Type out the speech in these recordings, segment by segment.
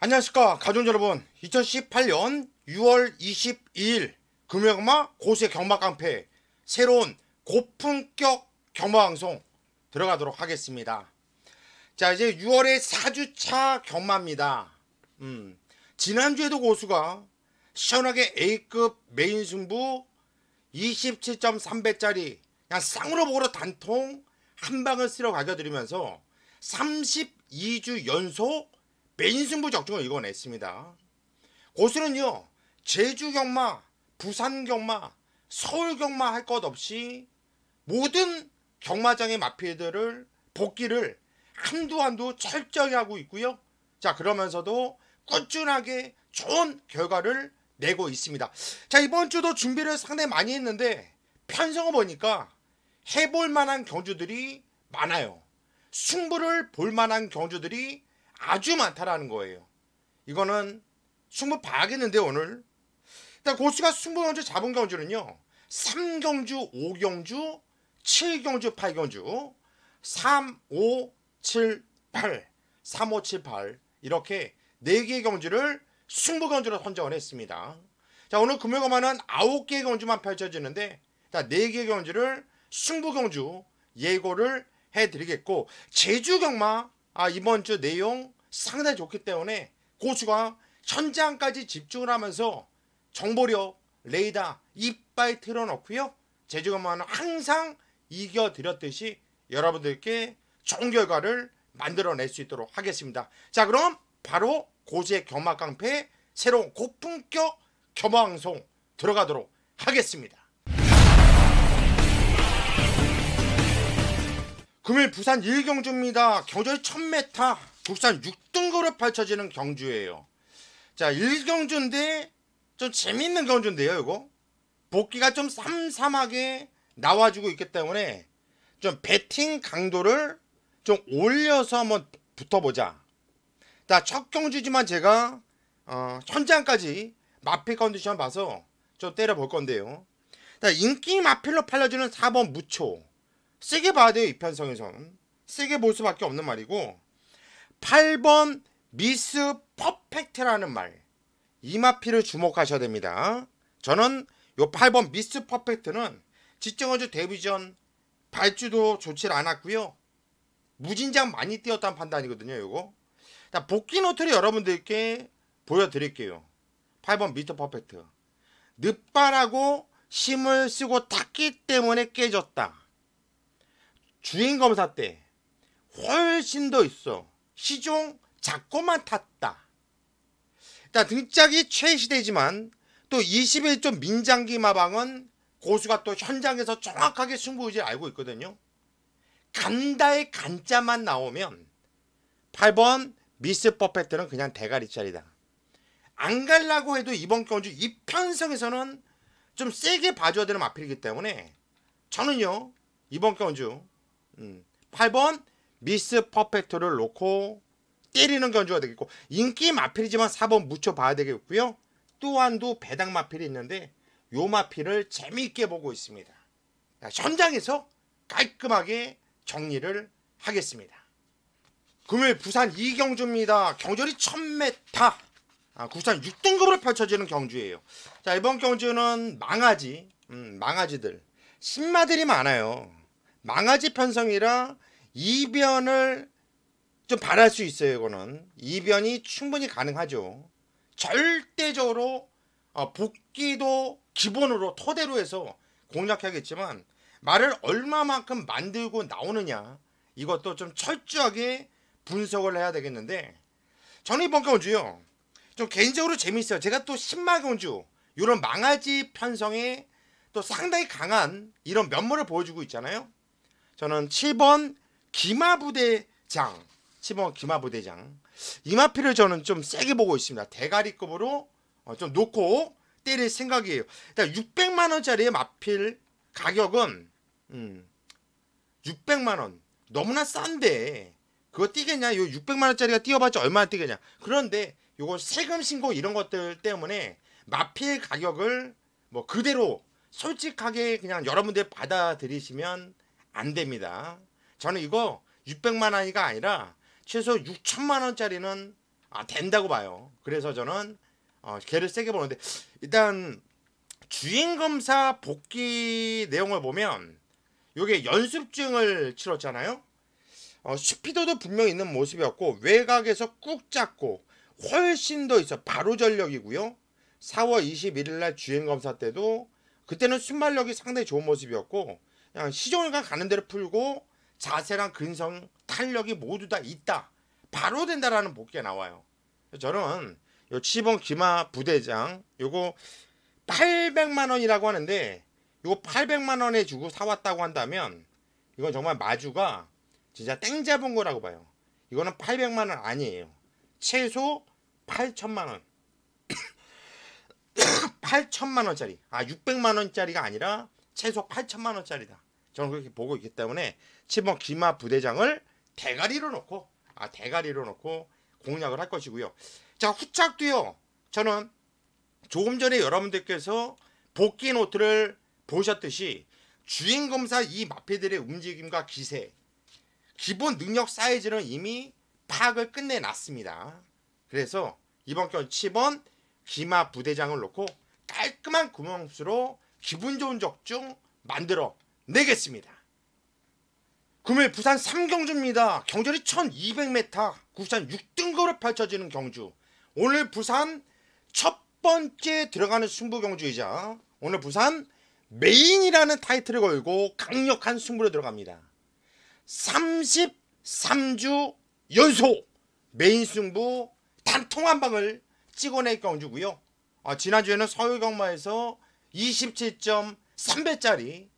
안녕하십니까 가족 여러분. 2018년 6월 22일 금요일마 고수의 경마깡패 새로운 고품격 경마방송 들어가도록 하겠습니다. 자, 이제 6월의 4주차 경마입니다. 지난주에도 고수가 시원하게 A급 메인 승부 27.3배짜리 그냥 쌍으로 보고로 단통 한 방을 쓸어 가져드리면서 32주 연속 메인 승부 적중을 이뤄냈습니다. 고수는요, 제주 경마, 부산 경마, 서울 경마 할 것 없이 모든 경마장의 마필들을 복귀를 한두 철저히 하고 있고요. 자, 그러면서도 꾸준하게 좋은 결과를 내고 있습니다. 자, 이번 주도 준비를 상당히 많이 했는데 편성을 보니까 해볼 만한 경주들이 많아요. 승부를 볼 만한 경주들이 아주 많다라는 거예요. 이거는 승부 봐야겠는데 오늘. 일단 고수가 승부 경주 잡은 경주는요, 3경주, 5경주, 7경주, 8경주, 3, 5, 7, 8, 3, 5, 7, 8 이렇게 4개의 경주를 승부 경주로 선정을 했습니다. 자, 오늘 금요일마는 9개의 경주만 펼쳐지는데 4개의 경주를 승부 경주 예고를 해드리겠고, 제주 경마 이번 주 내용 상당히 좋기 때문에 고수가 현장까지 집중을 하면서 정보력, 레이더 이빨 틀어놓고요, 제주 경마는 항상 이겨드렸듯이 여러분들께 좋은 결과를 만들어낼 수 있도록 하겠습니다. 자, 그럼 바로 고수의 경마깡패 새로운 고품격 경마방송 들어가도록 하겠습니다. 금요일 부산 1경주입니다. 경주의 1000m 국산 6등급으로 펼쳐지는 경주예요. 자, 1경주인데 좀 재밌는 경주인데요. 이거 복귀가 좀 쌈쌈하게 나와주고 있기 때문에 좀 배팅 강도를 좀 올려서 한번 붙어보자. 자, 첫 경주지만 제가 현장까지 마필 컨디션 봐서 좀 때려볼 건데요. 자, 인기 마필로 팔려주는 4번 무초 세게 봐야 돼요. 이 편성에선 세게 볼 수밖에 없는 말이고, 8번 미스 퍼펙트라는 말, 이 마필을 주목하셔야 됩니다. 저는 요 8번 미스 퍼펙트는 직전거주 데뷔 전 발주도 좋지 않았고요, 무진장 많이 뛰었다는 판단이거든요. 요거 복귀 노트를 여러분들께 보여드릴게요. 8번 미스 퍼펙트 늦발하고 힘을 쓰고 탔기 때문에 깨졌다. 주행검사 때 훨씬 더 있어 시종 잡고만 탔다. 일단 등짝이 최시대지만 또 21점 민장기 마방은 고수가 또 현장에서 정확하게 승부의지를 알고 있거든요. 간다의 간자만 나오면 8번 미스 퍼펙트는 그냥 대가리짜리다. 안 갈라고 해도 이번 경주 이 편성에서는 좀 세게 봐줘야 되는 마필이기 때문에 저는요, 이번 경주 8번 미스 퍼펙트를 놓고 때리는 경주가 되겠고, 인기 마필이지만 4번 무쳐 봐야 되겠고요. 또한도 배당 마필이 있는데 요 마필을 재미있게 보고 있습니다. 현장에서 깔끔하게 정리를 하겠습니다. 금요일 부산 2경주입니다. 경주리 1000m 국산 6등급으로 펼쳐지는 경주예요. 자, 이번 경주는 망아지, 망아지들 신마들이 많아요. 망아지 편성이라 이변을 좀 바랄 수 있어요. 이거는 이변이 충분히 가능하죠. 절대적으로 복귀도 기본으로 토대로 해서 공략하겠지만 말을 얼마만큼 만들고 나오느냐, 이것도 좀 철저하게 분석을 해야 되겠는데, 저는 이번 경주요 좀 개인적으로 재밌어요. 제가 또 신마경주 이런 망아지 편성에 또 상당히 강한 이런 면모를 보여주고 있잖아요. 저는 7번 기마부대장, 7번 기마부대장 이 마필을 저는 좀 세게 보고 있습니다. 대가리급으로 좀 놓고 때릴 생각이에요. 일단 600만원짜리의 마필 가격은 600만원 너무나 싼데 그거 뛰겠냐? 요 600만원짜리가 뛰어봤자 얼마나 뛰겠냐? 그런데 요거 세금 신고 이런 것들 때문에 마필 가격을 뭐 그대로 솔직하게 그냥 여러분들 받아들이시면 안 됩니다. 저는 이거 600만 원이가 아니라 최소 6천만 원짜리는 된다고 봐요. 그래서 저는 걔를 세게 보는데, 일단 주행검사 복귀 내용을 보면 요게 연습주행을 치렀잖아요. 스피드도 분명히 있는 모습이었고 외곽에서 꾹 잡고 훨씬 더 있어. 바로 전력이고요. 4월 21일날 주행검사 때도 그때는 순발력이 상당히 좋은 모습이었고, 그냥 시종일관 가는 대로 풀고 자세랑 근성, 탄력이 모두 다 있다, 바로 된다라는 복귀가 나와요. 저는 요 치봉 기마 부대장 요거 800만원이라고 하는데, 요거 800만원에 주고 사왔다고 한다면 이건 정말 마주가 진짜 땡 잡은 거라고 봐요. 이거는 800만원 아니에요. 최소 8천만원 8천만원짜리, 600만원짜리가 아니라 최소 8천만원짜리다. 저는 그렇게 보고 있기 때문에 치봉 기마 부대장을 대가리로 놓고 공략을 할 것이고요. 자, 후착도요. 저는 조금 전에 여러분들께서 복귀 노트를 보셨듯이 주행검사 이 마피들의 움직임과 기세, 기본 능력 사이즈는 이미 파악을 끝내놨습니다. 그래서 이번 건 10번 기마 부대장을 놓고 깔끔한 구멍수로 기분 좋은 적중 만들어 내겠습니다. 금요일 부산 3경주입니다. 경절이 1200m, 부산 6등급으로 펼쳐지는 경주. 오늘 부산 첫 번째 들어가는 승부 경주이자 오늘 부산 메인이라는 타이틀을 걸고 강력한 승부로 들어갑니다. 33주 연속 메인 승부 단통 한 방을 찍어낼 경주고요. 지난주에는 서울경마에서 27.3배짜리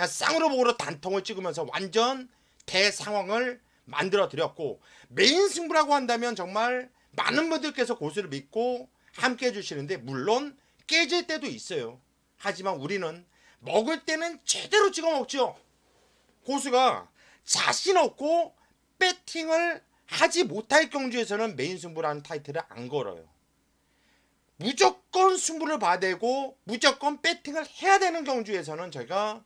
쌍으로 보고로 단통을 찍으면서 완전 대상황을 만들어 드렸고, 메인 승부라고 한다면 정말 많은 분들께서 고수를 믿고 함께 해주시는데 물론 깨질 때도 있어요. 하지만 우리는 먹을 때는 제대로 찍어 먹죠. 고수가 자신 없고 배팅을 하지 못할 경주에서는 메인 승부라는 타이틀을 안 걸어요. 무조건 승부를 봐대고 무조건 배팅을 해야 되는 경주에서는 저희가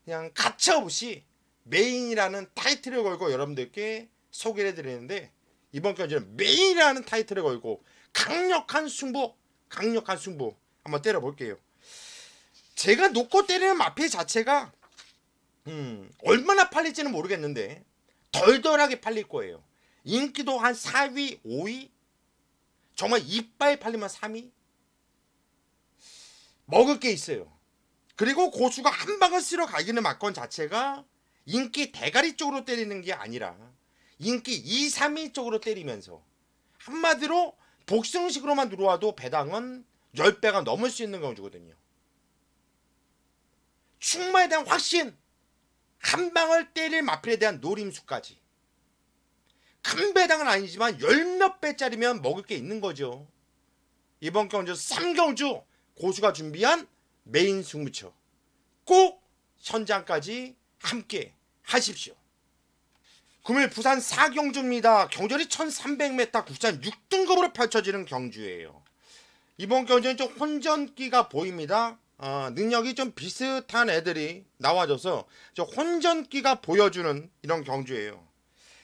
그냥 가차없이 메인이라는 타이틀을 걸고 여러분들께 소개를 해드리는데, 이번 경주는 메인이라는 타이틀을 걸고 강력한 승부 한번 때려볼게요. 제가 놓고 때리는 마피 자체가 얼마나 팔릴지는 모르겠는데 덜덜하게 팔릴 거예요. 인기도 한 4위, 5위, 정말 이빨 팔리면 3위. 먹을 게 있어요. 그리고 고수가 한 방을 쓸어 가기는 맞건 자체가 인기 대가리 쪽으로 때리는 게 아니라 인기 2, 3위 쪽으로 때리면서, 한마디로 복승식으로만 들어와도 배당은 10배가 넘을 수 있는 경주거든요. 충마에 대한 확신, 한 방을 때릴 마필에 대한 노림수까지. 큰 배당은 아니지만 10몇 배짜리면 먹을 게 있는 거죠. 이번 경주 3경주 고수가 준비한 메인 승부처 꼭 현장까지 함께 하십시오. 금요일 부산 4경주입니다. 경절이 1300m, 부산 6등급으로 펼쳐지는 경주예요. 이번 경주는 좀 혼전기가 보입니다. 능력이 좀 비슷한 애들이 나와줘서 저 혼전기가 보여주는 이런 경주예요.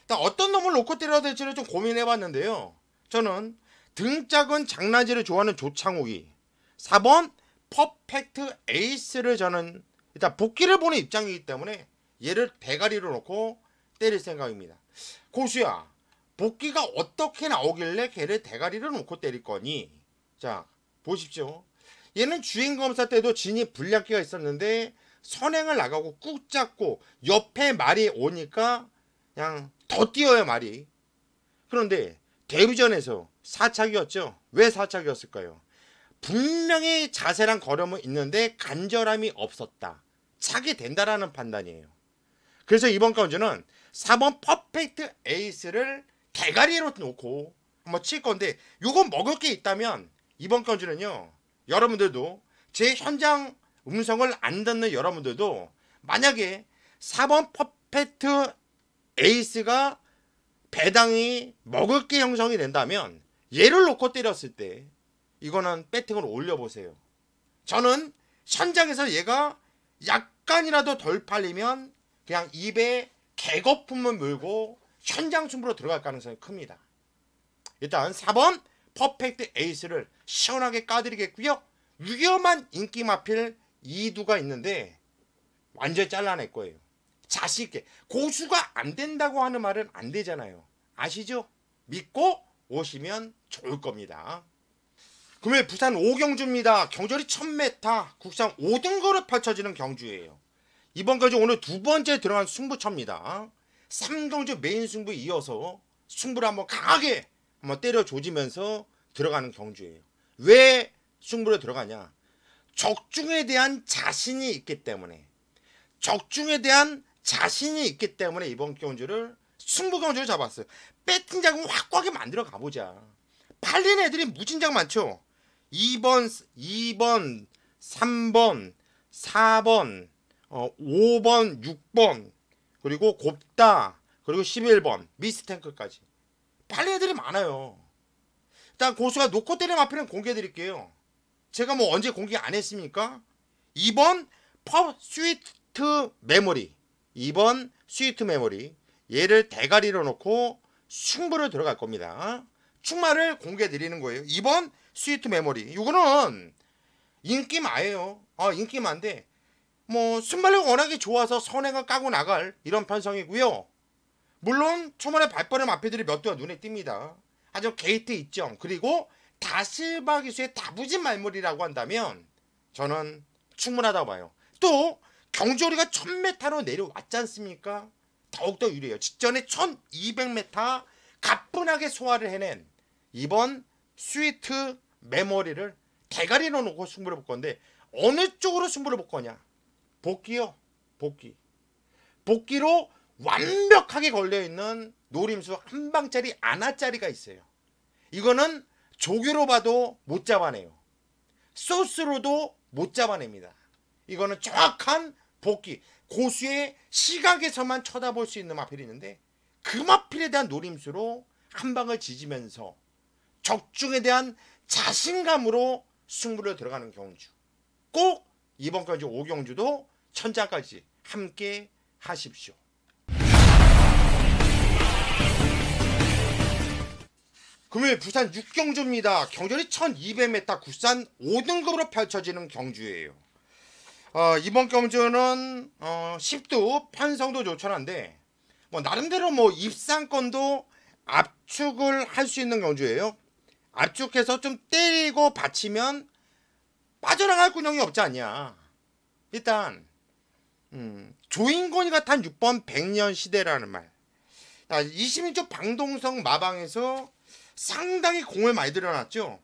일단 어떤 놈을 놓고 때려야 될지를 좀 고민해봤는데요. 저는 등짝은 장난질을 좋아하는 조창욱이 4번 퍼펙트 에이스를 저는 일단 복귀를 보는 입장이기 때문에 얘를 대가리로 놓고 때릴 생각입니다. 고수야, 복귀가 어떻게 나오길래 걔를 대가리로 놓고 때릴 거니? 자, 보십시오. 얘는 주행검사 때도 진입 불량기가 있었는데 선행을 나가고 꾹 잡고 옆에 말이 오니까 그냥 더 뛰어요, 말이. 그런데 데뷔전에서 사착이었죠. 왜 사착이었을까요? 분명히 자세랑 걸음은 있는데 간절함이 없었다, 차게 된다라는 판단이에요. 그래서 이번 경주는 4번 퍼펙트 에이스를 대가리로 놓고 한번 칠 건데, 요건 먹을 게 있다면 이번 경주는요, 여러분들도 제 현장 음성을 안 듣는 여러분들도 만약에 4번 퍼펙트 에이스가 배당이 먹을 게 형성이 된다면 얘를 놓고 때렸을 때 이거는 배팅을 올려보세요. 저는 현장에서 얘가 약간이라도 덜 팔리면 그냥 입에 개거품을 물고 현장 승부로 들어갈 가능성이 큽니다. 일단 4번 퍼펙트 에이스를 시원하게 까드리겠고요. 위험한 인기 마필 2두가 있는데 완전히 잘라낼 거예요. 자신있게. 고수가 안 된다고 하는 말은 안 되잖아요. 아시죠? 믿고 오시면 좋을 겁니다. 금요일 부산 5경주입니다. 경절이 1000m 국산 5등거로 펼쳐지는 경주예요. 이번 경주 오늘 두 번째 들어간 승부처입니다. 3경주 메인 승부에 이어서 승부를 한번 강하게 한번 때려 조지면서 들어가는 경주예요. 왜 승부로 들어가냐? 적중에 대한 자신이 있기 때문에, 적중에 대한 자신이 있기 때문에 이번 경주를 승부 경주를 잡았어요. 배팅 자금 확고하게 만들어 가보자. 팔린 애들이 무진장 많죠. 2번, 3번, 4번, 5번, 6번, 그리고 곱다, 그리고 11번, 미스탱크까지. 팔린 애들이 많아요. 일단 고수가 놓고 때리는 마필은 공개해 드릴게요. 제가 뭐 언제 공개 안 했습니까? 2번 퍼 스위트 메모리, 2번 스위트 메모리, 얘를 대가리로 놓고 승부를 들어갈 겁니다. 충마를 공개해 드리는 거예요. 2번 스위트 메모리, 이거는 인기마예요. 인기마인데 뭐 순발력 워낙에 좋아서 선행을 까고 나갈 이런 편성이고요. 물론 초반에 발빠른 마필들이 몇 두가 눈에 띕니다. 하지만 게이트 입점, 그리고 다실바 기수의 다부진 말물이라고 한다면 저는 충분하다고 봐요. 또 경주거리가 1000m로 내려왔지 않습니까? 더욱더 유리해요. 직전에 1200m 가뿐하게 소화를 해낸 이번 스위트 메모리를 대가리로 놓고 승부를 볼 건데, 어느 쪽으로 승부를 볼 거냐? 복귀요. 복귀로 완벽하게 걸려있는 노림수 한 방짜리 아나짜리가 있어요. 이거는 조교로 봐도 못 잡아내요. 소스로도 못 잡아냅니다. 이거는 정확한 복귀, 고수의 시각에서만 쳐다볼 수 있는 마필이 있는데, 그 마필에 대한 노림수로 한 방을 지지면서 적중에 대한 자신감으로 승부를 들어가는 경주. 꼭 이번 경주 5경주도 천자까지 함께 하십시오. 금요일 부산 6경주입니다. 경절이 1200m 국산 5등급으로 펼쳐지는 경주예요. 이번 경주는 10두 편성도 좋천한데 뭐 나름대로 뭐 입상권도 압축을 할 수 있는 경주예요. 압축해서 좀 때리고 받치면 빠져나갈 군형이 없지 않냐. 일단 조인권이가 탄 6번 백년 시대라는 말. 20인조 방동성 마방에서 상당히 공을 많이 들여놨죠.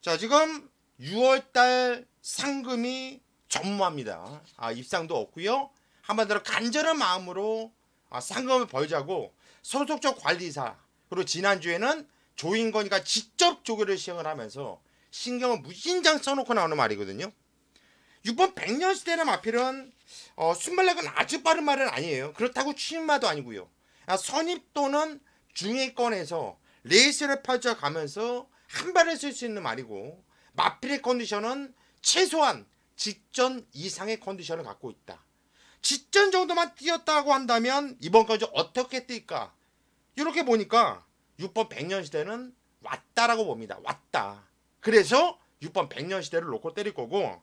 자, 지금 6월달 상금이 전무합니다. 입상도 없고요. 한마디로 간절한 마음으로 상금을 벌자고 소속적 관리사, 그리고 지난주에는 조인건이가 직접 조교를 시행을 하면서 신경을 무진장 써놓고 나오는 말이거든요. 6번 백년시대라는 마필은 순발력은 아주 빠른 말은 아니에요. 그렇다고 취임마도 아니고요. 선입 또는 중위권에서 레이스를 펼쳐가면서 한 발을 쓸 수 있는 말이고, 마필의 컨디션은 최소한 직전 이상의 컨디션을 갖고 있다. 직전 정도만 뛰었다고 한다면 이번 경주 어떻게 뛸까? 이렇게 보니까 6번 백년시대는 왔다라고 봅니다. 왔다. 그래서 6번 백년시대를 놓고 때릴 거고,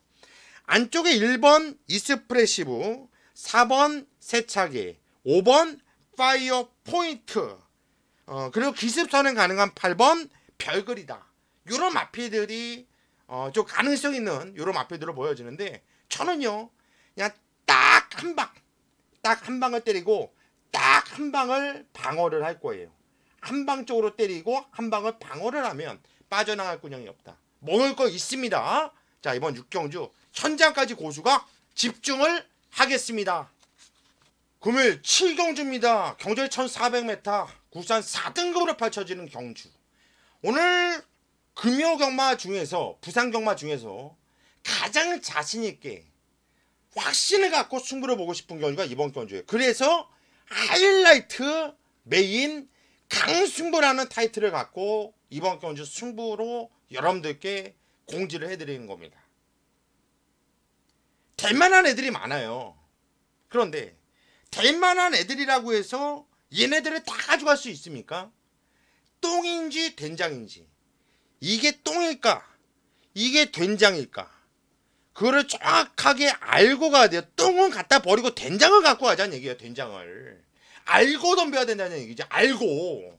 안쪽에 1번 이스프레시브, 4번 세차기, 5번 파이어 포인트, 그리고 기습선행 가능한 8번 별글이다. 이런 마필들이 좀 가능성 있는 이런 마필들로 보여지는데, 저는요 그냥 딱 한 방을 때리고 딱 한 방을 방어를 할 거예요. 한 방 쪽으로 때리고 한 방을 방어를 하면 빠져나갈 군형이 없다. 먹을 거 있습니다. 자, 이번 6경주 현장까지 고수가 집중을 하겠습니다. 금요일 7경주입니다. 경절 1400m 국산 4등급으로 펼쳐지는 경주. 오늘 금요 경마 중에서, 부산 경마 중에서 가장 자신있게 확신을 갖고 승부를 보고 싶은 경주가 이번 경주예요. 그래서 하이라이트 메인 강승부라는 타이틀을 갖고 이번 경주 승부로 여러분들께 공지를 해드리는 겁니다. 될만한 애들이 많아요. 그런데 될만한 애들이라고 해서 얘네들을 다 가져갈 수 있습니까? 똥인지 된장인지, 이게 똥일까 이게 된장일까, 그거를 정확하게 알고 가야 돼요. 똥은 갖다 버리고 된장을 갖고 가자는 얘기예요. 된장을 알고 덤벼야 된다는 얘기죠. 알고.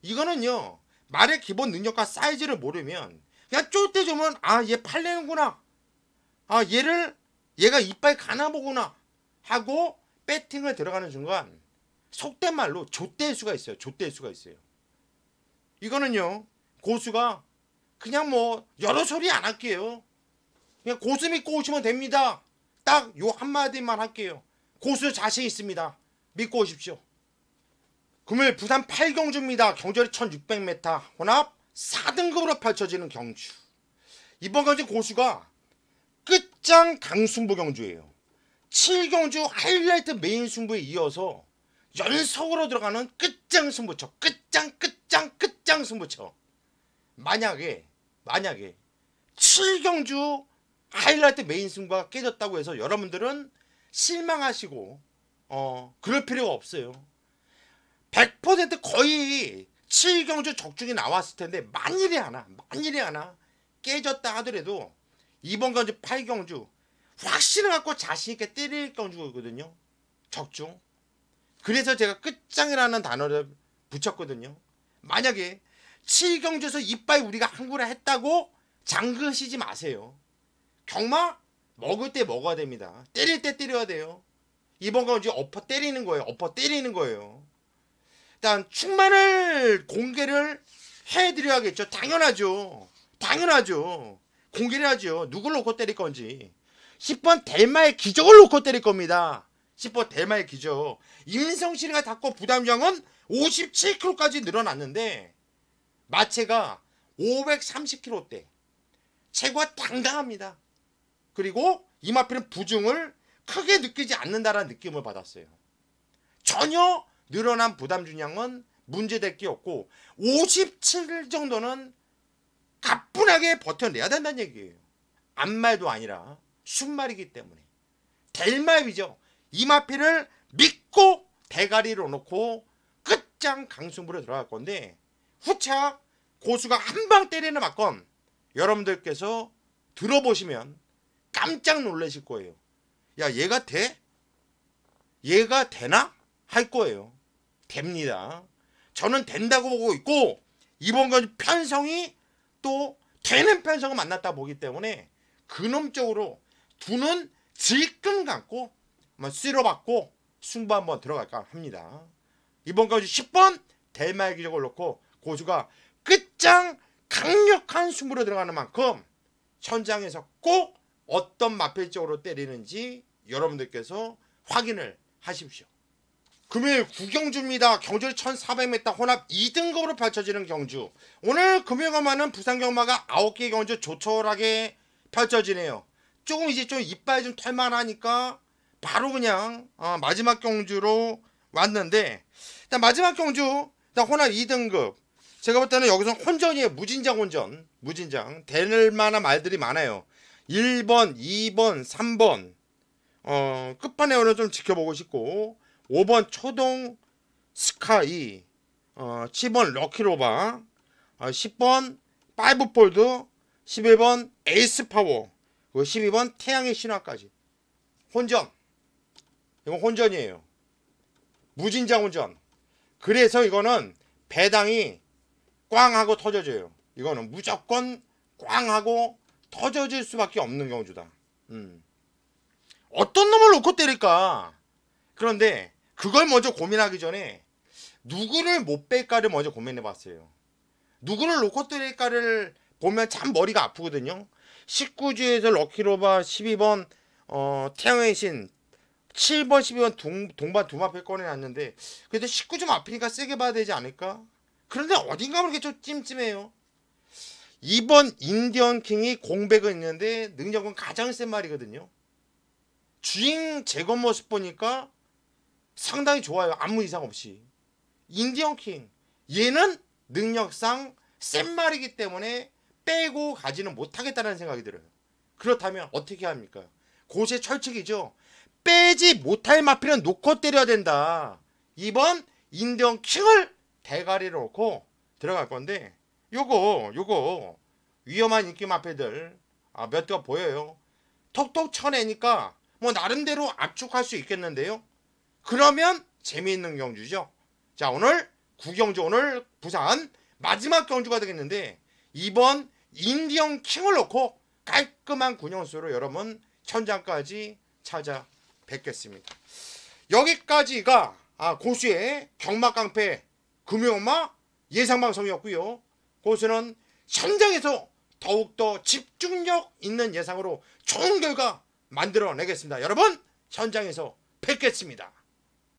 이거는요, 말의 기본 능력과 사이즈를 모르면 그냥 쫄대 주면 아, 얘 팔레는구나, 아, 얘가 이빨 가나보구나 하고 배팅을 들어가는 순간 속된 말로 좆될 수가 있어요. 좆될 수가 있어요. 이거는요, 고수가 그냥 뭐 여러 소리 안 할게요. 그냥 고수 믿고 오시면 됩니다. 딱 요 한마디만 할게요. 고수 자신 있습니다. 믿고 오십시오. 금요일 부산 8경주입니다. 경주거리 1600m 혼합 4등급으로 펼쳐지는 경주. 이번 경주 고수가 끝장 강승부 경주예요. 7경주 하이라이트 메인 승부에 이어서 연속으로 들어가는 끝장 승부처. 끝장 승부처. 만약에 7경주 하이라이트 메인 승부가 깨졌다고 해서 여러분들은 실망하시고 그럴 필요가 없어요. 100% 거의 7경주 적중이 나왔을 텐데 만일에 하나 깨졌다 하더라도 이번 경주 8경주 확신을 갖고 자신있게 때릴 경주거든요. 적중. 그래서 제가 끝장이라는 단어를 붙였거든요. 만약에 7경주에서 이빨 우리가 항구라 했다고 장그시지 마세요. 경마 먹을 때 먹어야 됩니다. 때릴 때 때려야 돼요. 이번 경주 엎어 때리는 거예요. 일단 충만을 공개를 해드려야겠죠. 당연하죠. 공개를 하죠. 누굴 놓고 때릴 건지. 10번 델마의 기적을 놓고 때릴 겁니다. 10번 델마의 기적. 임성실이가 닫고 부담장은 57kg까지 늘어났는데 마체가 530kg대. 체구가 당당합니다. 그리고 이마필은 부중을 크게 느끼지 않는다라는 느낌을 받았어요. 전혀 늘어난 부담 중량은 문제될 게 없고 57 정도는 가뿐하게 버텨내야 된다는 얘기예요. 앞말도 아니라 순말이기 때문에. 델마입이죠. 이마필을 믿고 대가리로 놓고 끝장 강승부로 들어갈 건데 후차 고수가 한 방 때리는 맞건 여러분들께서 들어보시면 깜짝 놀라실 거예요. 야, 얘가 돼? 얘가 되나? 할 거예요. 됩니다. 저는 된다고 보고 있고 이번 건 편성이 또 되는 편성을 만났다 보기 때문에 그놈 쪽으로 두 눈 질끈 감고 쓸어받고 승부 한번 들어갈까 합니다. 이번 건 10번 델마의 기적을 놓고 고수가 끝장 강력한 승부로 들어가는 만큼 현장에서 꼭 어떤 마필 쪽으로 때리는지 여러분들께서 확인을 하십시오. 금요일 9경주입니다. 경주를 1400m 혼합 2등급으로 펼쳐지는 경주. 오늘 금요일 경마는 부산 경마가 9개 경주 조촐하게 펼쳐지네요. 조금 이제 좀 이빨 좀 털만하니까 바로 그냥 마지막 경주로 왔는데, 일단 마지막 경주 일단 혼합 2등급. 제가 볼 때는 여기서 혼전이에요. 무진장 혼전. 무진장. 될 만한 말들이 많아요. 1번, 2번, 3번. 끝판왕을 좀 지켜보고 싶고, 5번 초동 스카이, 7번 럭키로바, 10번 파이브폴드, 11번 에이스파워, 12번 태양의 신화까지. 혼전. 이건 혼전이에요. 무진장 혼전. 그래서 이거는 배당이 꽝 하고 터져져요. 이거는 무조건 꽝 하고 터져질 수밖에 없는 경주다. 어떤 놈을 놓고 때릴까? 그런데 그걸 먼저 고민하기 전에 누구를 못 뺄까를 먼저 고민해봤어요. 누구를 놓고 때릴까를 보면 참 머리가 아프거든요. 19주에서 럭키로바, 12번 태양의 신, 7번 12번 동반 두마패 꺼내놨는데 그래도 19좀 앞이니까 세게 봐야 되지 않을까? 그런데 어딘가 모르게 좀 찜찜해요. 2번 인디언킹이 공백은 있는데 능력은 가장 센 말이거든요. 주행 제거 모습 보니까 상당히 좋아요. 아무 이상 없이. 인디언킹 얘는 능력상 센 말이기 때문에 빼고 가지는 못하겠다는 생각이 들어요. 그렇다면 어떻게 합니까? 고세 철칙이죠. 빼지 못할 마필은 놓고 때려야 된다. 2번 인디언킹을 대가리를 놓고 들어갈 건데 요거 위험한 인기 마패들 몇 개 보여요. 톡톡 쳐내니까 뭐 나름대로 압축할 수 있겠는데요. 그러면 재미있는 경주죠. 자, 오늘 구경주, 오늘 부산 마지막 경주가 되겠는데 이번 인디언 킹을 놓고 깔끔한 군용수로 여러분 현장까지 찾아뵙겠습니다. 여기까지가 고수의 경마깡패 금요엄마 예상방송이었고요. 고수는 현장에서 더욱더 집중력 있는 예상으로 좋은 결과 만들어내겠습니다. 여러분 현장에서 뵙겠습니다.